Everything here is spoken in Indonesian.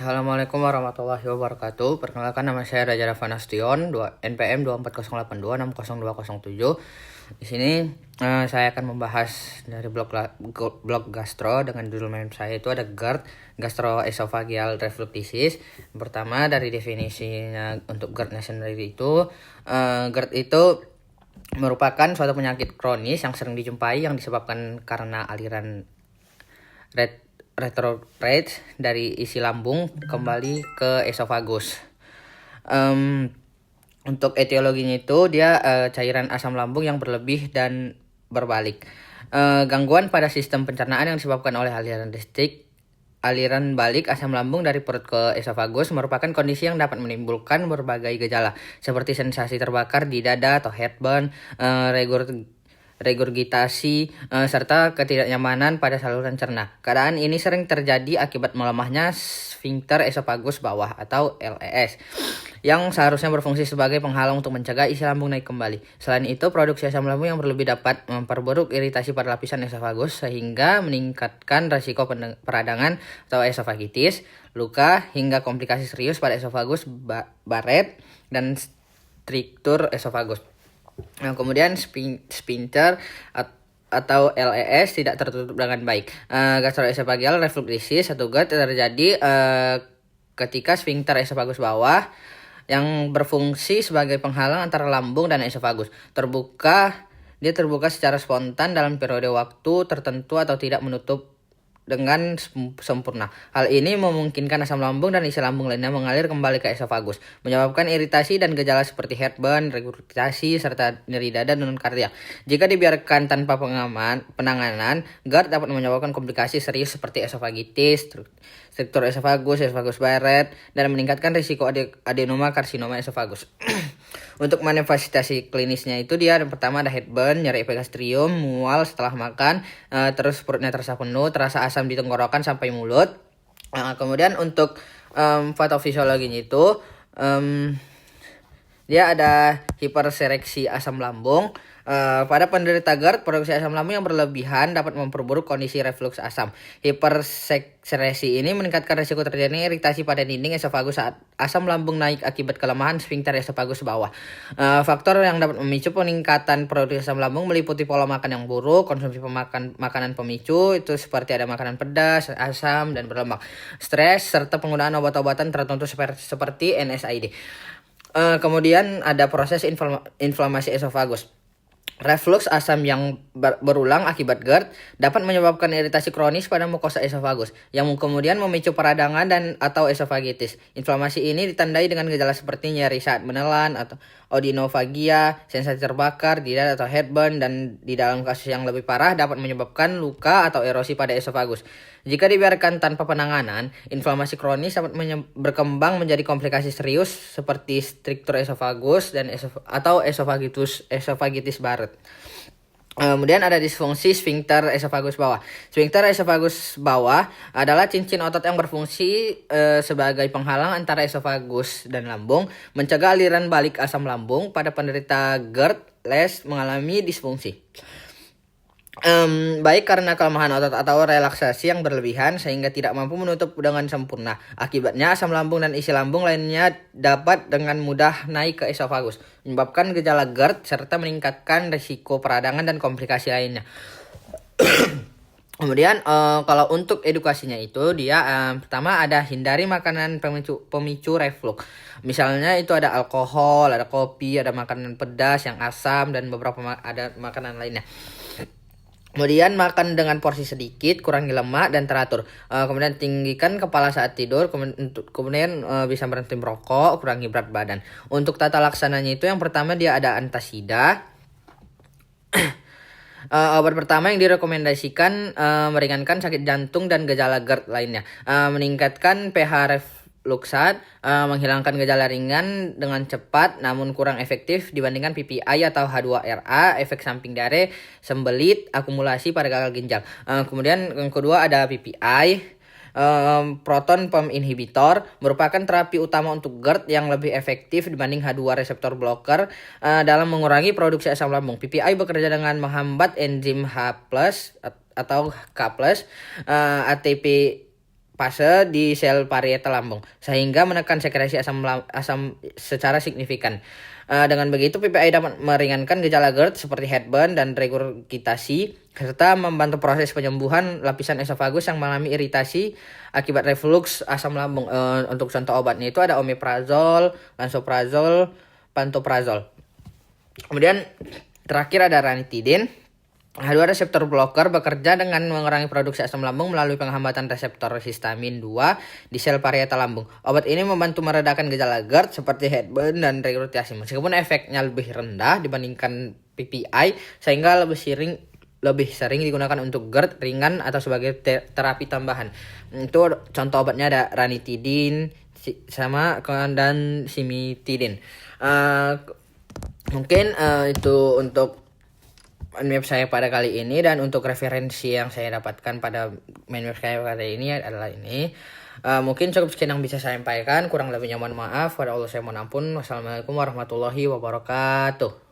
Assalamualaikum warahmatullahi wabarakatuh. Perkenalkan, nama saya Raja Rafa Nastion, NPM 24082600207. Di sini saya akan membahas dari blog gastro dengan judul main saya itu ada GERD, gastroesophageal reflux disease. Pertama, dari definisinya untuk GERD sendiri itu GERD itu merupakan suatu penyakit kronis yang sering dijumpai yang disebabkan karena aliran retrograde dari isi lambung kembali ke esofagus. Untuk etiologinya itu dia cairan asam lambung yang berlebih dan berbalik. Gangguan pada sistem pencernaan yang disebabkan oleh aliran balik asam lambung dari perut ke esofagus merupakan kondisi yang dapat menimbulkan berbagai gejala seperti sensasi terbakar di dada atau heartburn, regurgitasi, serta ketidaknyamanan pada saluran cerna. Keadaan ini sering terjadi akibat melemahnya sfinkter esofagus bawah atau LES yang seharusnya berfungsi sebagai penghalang untuk mencegah isi lambung naik kembali. Selain itu, produksi asam lambung yang berlebih dapat memperburuk iritasi pada lapisan esofagus sehingga meningkatkan risiko peradangan atau esofagitis, luka, hingga komplikasi serius pada esofagus, Barrett, dan struktur esofagus. Nah, kemudian sphincter atau LES tidak tertutup dengan baik. Gastroesophageal reflux disease atau GERD terjadi ketika sphincter esofagus bawah yang berfungsi sebagai penghalang antara lambung dan esofagus terbuka secara spontan dalam periode waktu tertentu atau tidak menutup dengan sempurna. Hal ini memungkinkan asam lambung dan isi lambung lainnya mengalir kembali ke esofagus, menyebabkan iritasi dan gejala seperti heartburn, regurgitasi, serta nyeri dada dan kardiak. Jika dibiarkan tanpa penanganan, GERD dapat menyebabkan komplikasi serius seperti esofagitis, struktur esofagus Barrett, dan meningkatkan risiko adenoma karsinoma esofagus. Untuk manifestasi klinisnya itu dia yang pertama ada heartburn, nyeri epigastrium, mual setelah makan, terus perutnya terasa penuh, terasa asam di tenggorokan sampai mulut. Kemudian untuk patofisiologinya itu dia ada hipersereksi asam lambung. Pada penderita GERD, produksi asam lambung yang berlebihan dapat memperburuk kondisi reflux asam. Hipersekresi ini meningkatkan risiko terjadinya iritasi pada dinding esofagus saat asam lambung naik akibat kelemahan sfinkter esofagus bawah. Faktor yang dapat memicu peningkatan produksi asam lambung meliputi pola makan yang buruk, konsumsi makanan pemicu itu seperti ada makanan pedas, asam, dan berlemak, stres, serta penggunaan obat-obatan tertentu seperti NSAID. Kemudian ada proses inflamasi esofagus. Reflux asam yang berulang akibat GERD dapat menyebabkan iritasi kronis pada mukosa esofagus yang kemudian memicu peradangan dan atau esofagitis. Inflamasi ini ditandai dengan gejala seperti nyeri saat menelan atau odinofagia, sensasi terbakar di dada atau heartburn, dan di dalam kasus yang lebih parah dapat menyebabkan luka atau erosi pada esofagus. Jika dibiarkan tanpa penanganan, inflamasi kronis dapat berkembang menjadi komplikasi serius seperti struktur esofagus dan atau esofagitis Barrett. Kemudian ada disfungsi sfinkter esofagus bawah. Sfinkter esofagus bawah adalah cincin otot yang berfungsi sebagai penghalang antara esofagus dan lambung, mencegah aliran balik asam lambung. Pada penderita GERD, LES mengalami disfungsi. Baik karena kelemahan otot atau relaksasi yang berlebihan sehingga tidak mampu menutup dengan sempurna. Akibatnya asam lambung dan isi lambung lainnya dapat dengan mudah naik ke esofagus, menyebabkan gejala GERD serta meningkatkan risiko peradangan dan komplikasi lainnya. Kemudian kalau untuk edukasinya itu dia pertama ada hindari makanan pemicu reflux. Misalnya itu ada alkohol, ada kopi, ada makanan pedas yang asam, dan beberapa ada makanan lainnya. Kemudian makan dengan porsi sedikit, kurangi lemak, dan teratur. Kemudian tinggikan kepala saat tidur. Kemudian bisa berhenti merokok, kurangi berat badan. Untuk tata laksananya itu yang pertama dia ada antasida. Obat pertama yang direkomendasikan meringankan sakit jantung dan gejala GERD lainnya. Meningkatkan pH refluxat, menghilangkan gejala ringan dengan cepat namun kurang efektif dibandingkan PPI atau H2RA, efek samping diare, sembelit, akumulasi pada gagal ginjal. Kemudian yang kedua ada PPI, proton pump inhibitor, merupakan terapi utama untuk GERD yang lebih efektif dibanding H2 reseptor blocker dalam mengurangi produksi asam lambung. PPI bekerja dengan menghambat enzim H+ atau K+, ATP fase di sel parietal lambung sehingga menekan sekresi asam secara signifikan. Dengan begitu PPI dapat meringankan gejala GERD seperti heartburn dan regurgitasi serta membantu proses penyembuhan lapisan esofagus yang mengalami iritasi akibat reflux asam lambung. Untuk contoh obatnya itu ada omeprazol, lansoprazol, pantoprazol. Kemudian terakhir ada ranitidin. H2 reseptor blocker bekerja dengan mengurangi produksi asam lambung melalui penghambatan reseptor histamin 2 di sel parietal lambung. Obat ini membantu meredakan gejala GERD seperti heartburn dan regurgitasi meskipun efeknya lebih rendah dibandingkan PPI sehingga lebih sering digunakan untuk GERD ringan atau sebagai terapi tambahan. Itu contoh obatnya ada ranitidin dan simitidin. Mungkin itu untuk main web saya pada kali ini, dan untuk referensi yang saya dapatkan pada main web saya kali ini adalah ini. Mungkin cukup sekian yang bisa saya sampaikan, kurang lebihnya mohon maaf. Pada Allah saya mohon ampun. Wassalamualaikum warahmatullahi wabarakatuh.